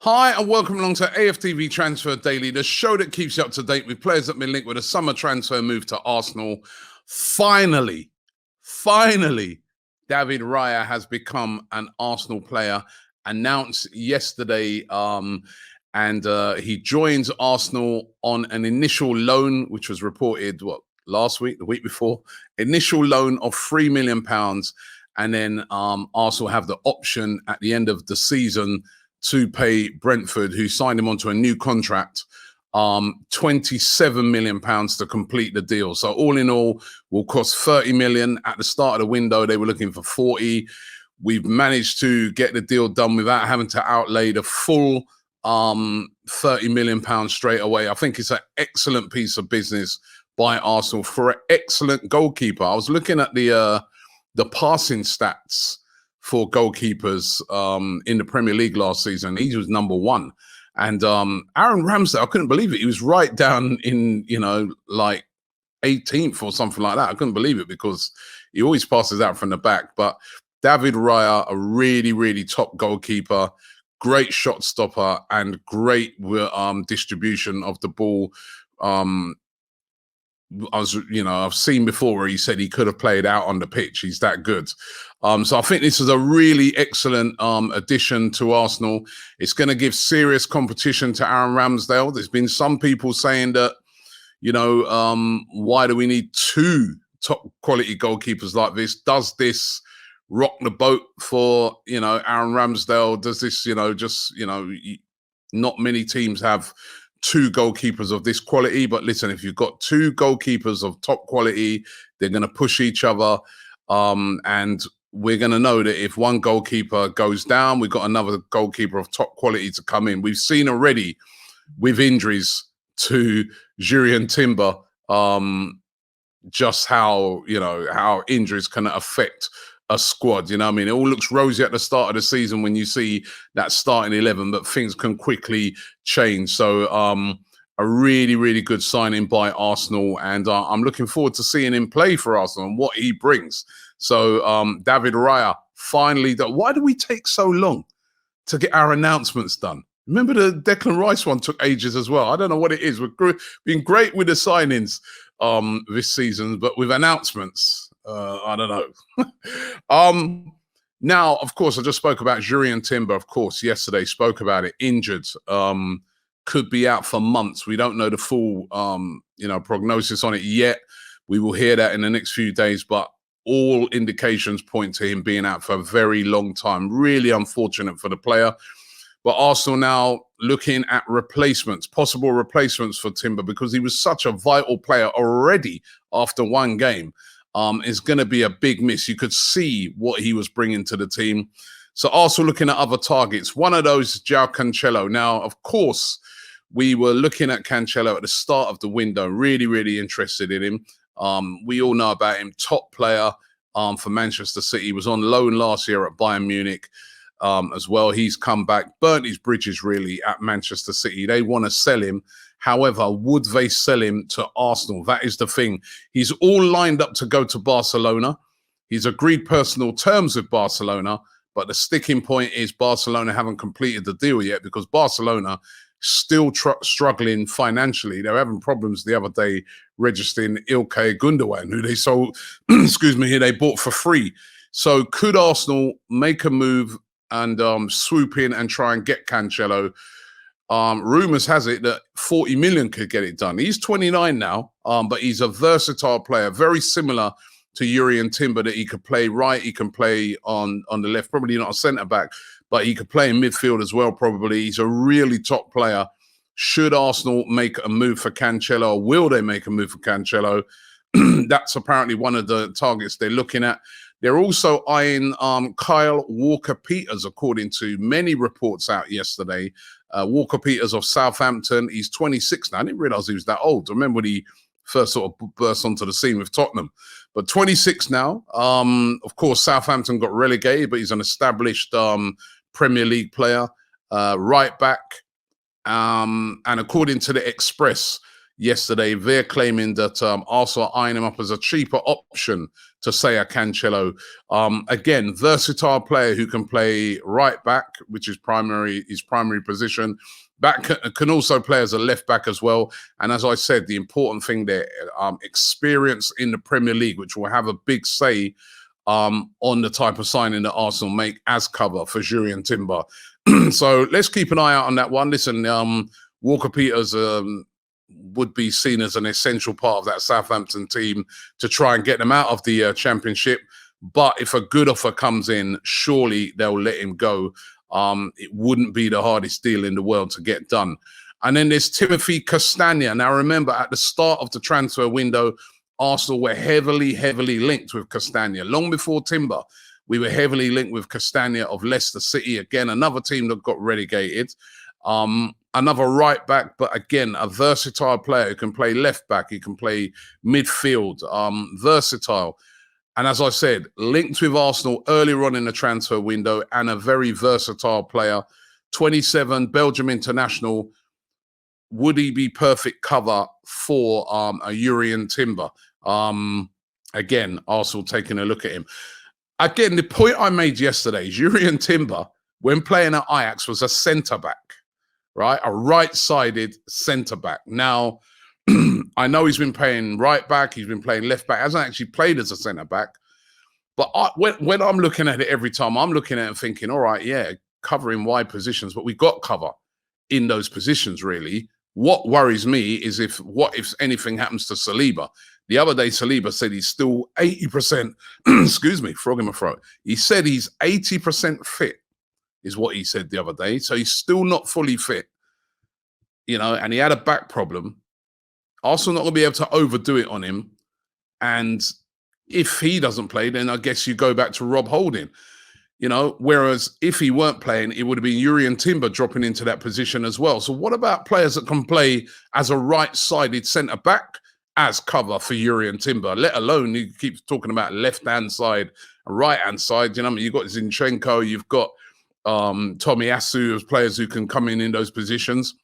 Hi and welcome along to AFTV Transfer Daily, the show that keeps you up to date with players that have been linked with a summer transfer move to Arsenal. Finally, David Raya has become an Arsenal player, announced yesterday, and he joins Arsenal on an initial loan, which was reported, last week, the week before, initial loan of £3 million. And then Arsenal have the option at the end of the season to pay Brentford, who signed him onto a new contract, £27 million to complete the deal. So all in all, will cost 30 million. At the start of the window, they were looking for 40. We've managed to get the deal done without having to outlay the full 30 million pounds straight away. I think it's an excellent piece of business by Arsenal for an excellent goalkeeper. I was looking at the passing stats for goalkeepers in the Premier League last season. He was number one. And Aaron Ramsdale, I couldn't believe it. He was right down in, like 18th or something like that. I couldn't believe it because he always passes out from the back. But David Raya, a really, really top goalkeeper, great shot stopper and great distribution of the ball. I've seen before where he said he could have played out on the pitch. He's that good. So I think this is a really excellent addition to Arsenal. It's going to give serious competition to Aaron Ramsdale. There's been some people saying that, why do we need two top quality goalkeepers like this? Does this rock the boat for, Aaron Ramsdale? Does this, not many teams have two goalkeepers of this quality, but listen, if you've got two goalkeepers of top quality, they're going to push each other, and we're going to know that if one goalkeeper goes down, we've got another goalkeeper of top quality to come in. We've seen already with injuries to Jurriën Timber, just how injuries can affect a squad. It all looks rosy at the start of the season when you see that starting 11, but things can quickly change. So a really, really good signing by Arsenal, and I'm looking forward to seeing him play for Arsenal and what he brings. So David Raya, finally, why do we take so long to get our announcements done? Remember the Declan Rice one took ages as well. I don't know what it is. We've been great with the signings this season, but with announcements, I don't know. Now, of course, I just spoke about Jurriën Timber, of course, yesterday, spoke about it, injured, could be out for months. We don't know the full, prognosis on it yet. We will hear that in the next few days, but all indications point to him being out for a very long time. Really unfortunate for the player. But Arsenal now looking at replacements, possible replacements for Timber, because he was such a vital player already after one game. Is going to be a big miss. You could see what he was bringing to the team. So Arsenal looking at other targets. One of those is João Cancelo. Now, of course, we were looking at Cancelo at the start of the window, really, really interested in him. We all know about him, top player for Manchester City. He was on loan last year at Bayern Munich as well. He's come back, burnt his bridges really at Manchester City. They want to sell him. However, would they sell him to Arsenal? That is the thing. He's all lined up to go to Barcelona. He's agreed personal terms with Barcelona, but the sticking point is Barcelona haven't completed the deal yet because Barcelona still struggling financially. They're having problems the other day registering Ilkay Gundogan, who they sold, who they bought for free. So could Arsenal make a move and swoop in and try and get Cancelo? Rumors has it that 40 million could get it done. He's 29 now, but he's a versatile player, very similar to Jurriën Timber, that he could play right, he can play on the left, probably not a centre-back, but he could play in midfield as well, probably. He's a really top player. Should Arsenal make a move for Cancelo, or will they make a move for Cancelo? That's apparently one of the targets they're looking at. They're also eyeing Kyle Walker-Peters, according to many reports out yesterday. Walker-Peters of Southampton. He's 26 now. I didn't realise he was that old. I remember when he first sort of burst onto the scene with Tottenham. But 26 now. Of course, Southampton got relegated, but he's an established Premier League player, right back. And according to the Express yesterday. They're claiming that Arsenal are eyeing him up as a cheaper option to say a Cancelo. Again, versatile player who can play right back, which is his primary position. Back can also play as a left back as well. And as I said, the important thing there, experience in the Premier League, which will have a big say on the type of signing that Arsenal make as cover for Jurrien Timber. So let's keep an eye out on that one. Listen, Walker Peters would be seen as an essential part of that Southampton team to try and get them out of the Championship. But if a good offer comes in, surely they'll let him go. It wouldn't be the hardest deal in the world to get done. And then there's Timothy Castagne. Now, remember, at the start of the transfer window, Arsenal were heavily linked with Castagne. Long before Timber, we were heavily linked with Castagne of Leicester City. Again, another team that got relegated. Another right back, but again, a versatile player who can play left back. He can play midfield, versatile. And as I said, linked with Arsenal earlier on in the transfer window and a very versatile player. 27, Belgium international. Would he be perfect cover for a Jurrien Timber? Again, Arsenal taking a look at him. Again, the point I made yesterday, Jurrien Timber, when playing at Ajax, was a centre-back, right? A right-sided centre-back. Now, I know he's been playing right back, he's been playing left back, hasn't actually played as a centre-back. But when I'm looking at it every time, I'm looking at it and thinking, all right, yeah, covering wide positions, but we've got cover in those positions, really. What worries me is what if anything happens to Saliba? The other day, Saliba said he's still 80%, excuse me, frog in my throat. He said he's 80% fit, is what he said the other day. So he's still not fully fit, and he had a back problem. Arsenal not going to be able to overdo it on him. And if he doesn't play, then I guess you go back to Rob Holding. Whereas if he weren't playing, it would have been Jurrien Timber dropping into that position as well. So what about players that can play as a right-sided centre-back as cover for Jurrien Timber, let alone he keeps talking about left-hand side and right-hand side. You've got Zinchenko, you've got Tomiyasu as players who can come in those positions.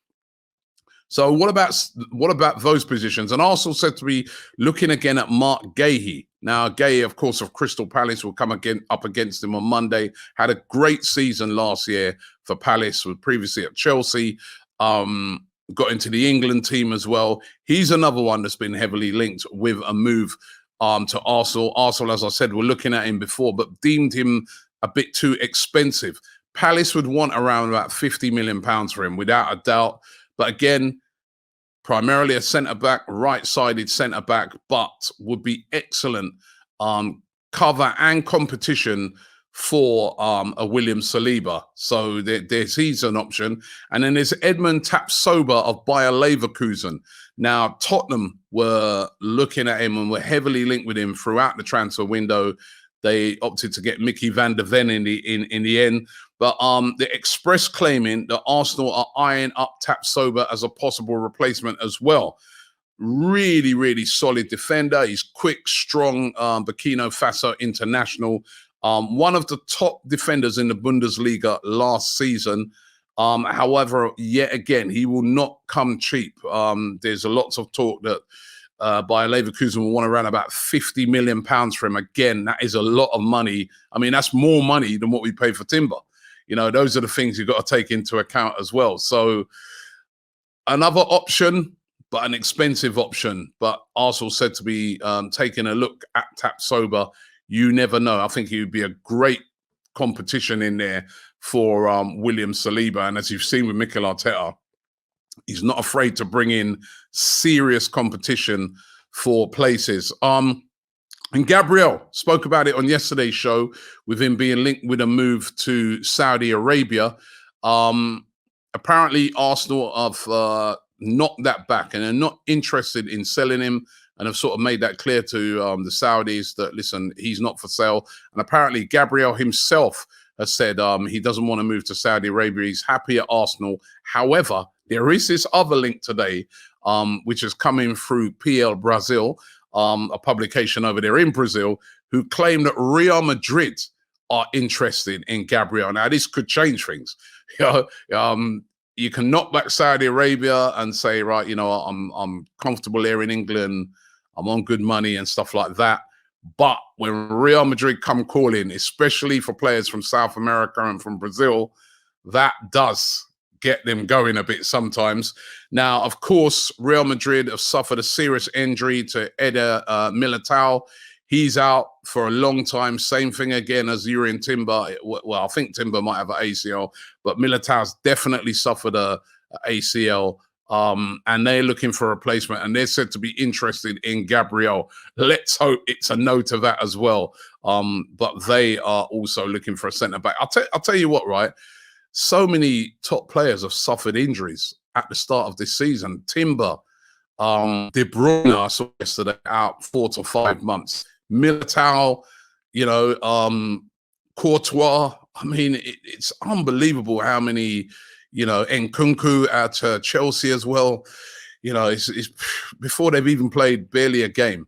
So what about those positions? And Arsenal said to be looking again at Mark Guehi. Now, Guehi, of course, of Crystal Palace will come up against him on Monday. Had a great season last year for Palace, was previously at Chelsea. Got into the England team as well. He's another one that's been heavily linked with a move to Arsenal. Arsenal, as I said, were looking at him before, but deemed him a bit too expensive. Palace would want around about £50 million for him, without a doubt. But again, primarily a centre-back, right-sided centre-back, but would be excellent cover and competition for a William Saliba. So he's an option. And then there's Edmund Tapsoba of Bayer Leverkusen. Now, Tottenham were looking at him and were heavily linked with him throughout the transfer window. They opted to get Mickey van der Ven in the end. But the Express claiming that Arsenal are eyeing up Tapsoba as a possible replacement as well. Really, really solid defender. He's quick, strong, Burkina Faso international. One of the top defenders in the Bundesliga last season. However, yet again, he will not come cheap. There's lots of talk that Bayer Leverkusen will want around about £50 million for him. Again, that is a lot of money. I mean, that's more money than what we pay for Timber. Those are the things you've got to take into account as well. So another option, but an expensive option. But Arsenal said to be taking a look at Tapsoba. You never know. I think he would be a great competition in there for William Saliba. And as you've seen with Mikel Arteta, he's not afraid to bring in serious competition for places. And Gabriel spoke about it on yesterday's show with him being linked with a move to Saudi Arabia. Apparently, Arsenal have knocked that back and are not interested in selling him, and have sort of made that clear to the Saudis that, listen, he's not for sale. And apparently, Gabriel himself has said he doesn't want to move to Saudi Arabia. He's happy at Arsenal. However, there is this other link today, which is coming through PL Brazil, a publication over there in Brazil, who claim that Real Madrid are interested in Gabriel. Now, this could change things. you can knock back Saudi Arabia and say, right, you know, I'm comfortable here in England. I'm on good money and stuff like that. But when Real Madrid come calling, especially for players from South America and from Brazil, that does get them going a bit sometimes. Now, of course, Real Madrid have suffered a serious injury to Eder Militao. He's out for a long time. Same thing again as Urian Timber. Well, I think Timber might have an ACL, but Militao's definitely suffered a ACL. And they're looking for a replacement, and they're said to be interested in Gabriel. Let's hope it's a no to that as well. But they are also looking for a centre back. I'll tell you what, right? So many top players have suffered injuries at the start of this season. Timber, De Bruyne, I saw yesterday, out 4 to 5 months. Militao, you know, Courtois. I mean, it's unbelievable how many, you know, Nkunku at Chelsea as well. You know, it's before they've even played barely a game.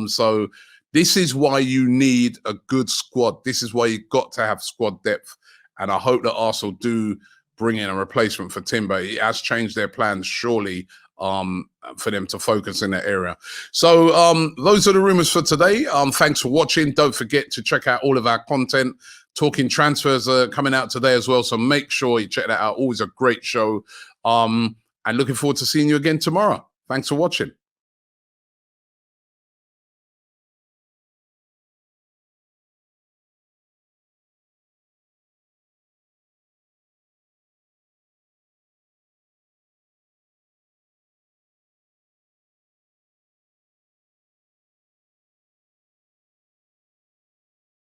So this is why you need a good squad. This is why you've got to have squad depth. And I hope that Arsenal do bring in a replacement for Timber. It has changed their plans, surely, for them to focus in that area. So those are the rumours for today. Thanks for watching. Don't forget to check out all of our content. Talking Transfers are coming out today as well. So make sure you check that out. Always a great show. And looking forward to seeing you again tomorrow. Thanks for watching.